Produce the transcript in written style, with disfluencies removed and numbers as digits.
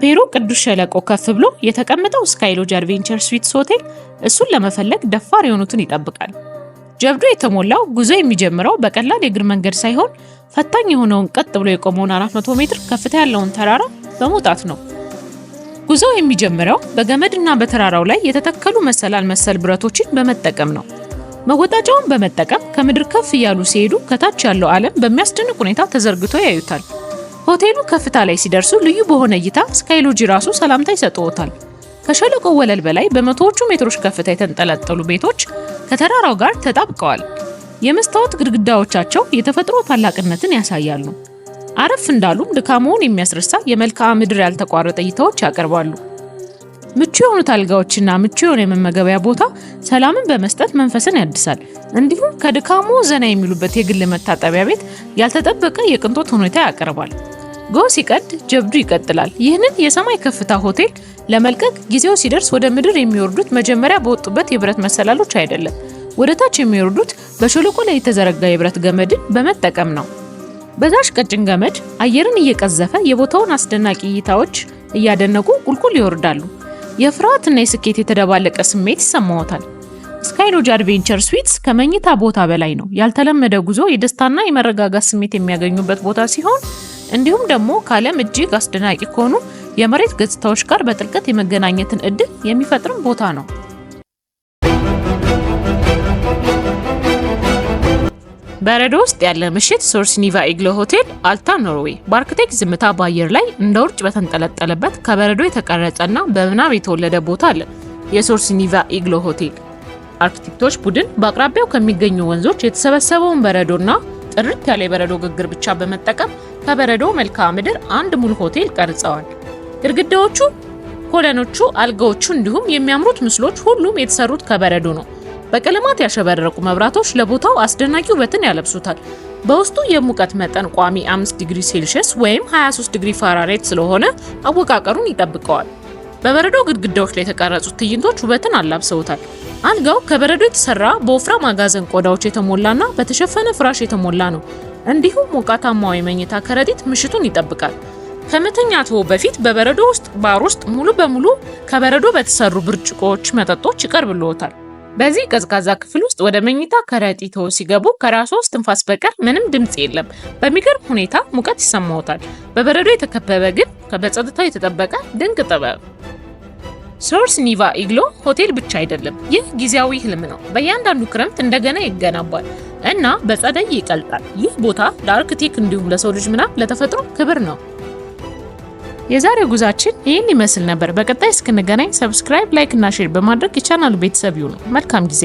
ከፔሩ ቅዱስ ሸለቆ ከፍ ብሎ የተቀመጠው ስካይ ሎጅ አድቬንቸር ስዊትስ ሆቴል እሱን ለመፈለግ ደፋር የሆኑትን ይጠብቃል። ጀብዱ የተሞላው ጉዞ የሚጀምረው በቀላል የእግር መንገድ ሳይሆን ፈታኝ የሆነውን ቀጥ ብሎ የቆመውን 400 ሜትር ከፍታ ያለውን ተራራ በመውጣት ነው። ጉዞው የሚጀምረው በገመድና በተራራው ላይ የተተከሉ መሰላል መሰል ብረቶችን በመጠቀም ነው። መወጣጫውን በመጠቀም ከምድር ከፍ እያሉ ሲሄዱ ከታች ያለው ዓለም በሚያስደንቅ ሁኔታ ተዘርግቶ ያዩታል። ሆቴሉ ከፍታ ላይ ሲደርሱ ልዩ በሆነ እይታ ስካይ ሎጅ ራሱ ሰላምታ ይሰጥዎታል። ከሸለቆው ወለል በላይ በመቶዎቹ ሜትሮች ከፍታ የተንጠለጠሉ ቤቶች ከተራራው ጋር ተጣብቀዋል። የመስታወት ግድግዳዎቻቸው የተፈጥሮ ታላቅነትን ያሳያሉ። አረፍ እንዳሉም ድካሞውን የሚያስረሳ የመልክዓ ምድር ያልተቋረጠ እይታዎች ያቀርባሉ። ምቹ የሆኑት አልጋዎችና ምቹ የሆነ የመመገቢያ ቦታ ሰላምን በመስጠት መንፈስን ያድሳል። እንዲሁም ከድካሞ ዘና የሚሉበት የግል መታጠቢያ ቤት ያልተጠበቀ የቅንጦት ሁኔታ ያቀርባል። ጎህ ሲቀድ ጀብዱ ይቀጥላል። ይህንን የሰማይ ከፍታ ሆቴል ለመልቀቅ ጊዜው ሲደርስ ወደ ምድር የሚወርዱት መጀመሪያ በወጡበት የብረት መሰላሎች አይደለም። ወደ ታች የሚወርዱት በሸለቆ ላይ የተዘረጋ የብረት ገመድን በመጠቀም ነው። በዛሽ ቀጭን ገመድ አየርን እየቀዘፈ የቦታውን አስደናቂ እይታዎች እያደነቁ ቁልቁል ይወርዳሉ። የፍርሃትና የስኬት የተደባለቀ ስሜት ይሰማዎታል። ስካይ ሎጅ አድቬንቸር ስዊትስ ከመኝታ ቦታ በላይ ነው። ያልተለመደ ጉዞ የደስታና የመረጋጋት ስሜት የሚያገኙበት ቦታ ሲሆን እንዲሁም ደግሞ ከዓለም እጅግ አስደናቂ ከሆኑ የመሬት ገጽታዎች ጋር በጥልቀት የመገናኘትን እድል የሚፈጥርም ቦታ ነው። በረዶ ውስጥ ያለ ምሽት ሶርሲኒቫ ኢግሎ ሆቴል አልታ ኖርዌይ በአርክቴክት ዝምታ በአየር ላይ እንደ ውርጭ በተንጠለጠለበት ከበረዶ የተቀረጸና በምናብ የተወለደ ቦታ አለ። የሶርሲኒቫ ኢግሎ ሆቴል አርክቴክቶች ቡድን በአቅራቢያው ከሚገኙ ወንዞች የተሰበሰበውን በረዶና ጥርት ያለ የበረዶ ግግር ብቻ በመጠቀም ከበረዶ መልክዓ ምድር አንድ ሙሉ ሆቴል ቀርጸዋል። ግድግዳዎቹ፣ ኮለኖቹ፣ አልጋዎቹ እንዲሁም የሚያምሩት ምስሎች ሁሉም የተሰሩት ከበረዶ ነው። በቀለማት ያሸበረቁ መብራቶች ለቦታው አስደናቂ ውበትን ያለብሱታል። በውስጡ የሙቀት መጠን ቋሚ 5 ዲግሪ ሴልሺየስ ወይም 23 ዲግሪ ፋራናይት ስለሆነ አወቃቀሩን ይጠብቀዋል። በበረዶ ግድግዳዎች ላይ የተቀረጹት ትዕይንቶች ውበትን አላብሰውታል። አልጋው ከበረዶ የተሰራ በወፍራም አጋዘን ቆዳዎች የተሞላና በተሸፈነ ፍራሽ የተሞላ ነው። እንዲሁም ሞቃታማው የመኝታ ከረጢት ምሽቱን ይጠብቃል። ከመተኛትዎ በፊት በበረዶ ውስጥ ባር ውስጥ ሙሉ በሙሉ ከበረዶ በተሰሩ ብርጭቆዎች መጠጦች ይቀርብልዎታል። በዚህ ቀዝቃዛ ክፍል ውስጥ ወደ መኝታ ከረጢትዎ ሲገቡ ከራስዎ እስትንፋስ በቀር ምንም ድምጽ የለም። በሚገርም ሁኔታ ሙቀት ይሰማዎታል። በበረዶ የተከበበ ግን በጸጥታ የተጠበቀ ድንቅ ጥበብ። ሶርሲኒቫ ኢግሎ ሆቴል ብቻ አይደለም፣ ይህ ጊዜያዊ ህልም ነው። በእያንዳንዱ ክረምት እንደገና ይገነባል እና በጸደይ ይቀልጣል። ይህ ቦታ ለአርክቴክ እንዲሁም ለሰው ልጅ ምናብ ለተፈጥሮ ክብር ነው። የዛሬው ጉዟችን ይህን ይመስል ነበር። በቀጣይ እስክንገናኝ ሰብስክራይብ፣ ላይክ እና ሼር በማድረግ የቻናሉ ቤተሰብ ይሁኑ። መልካም ጊዜ።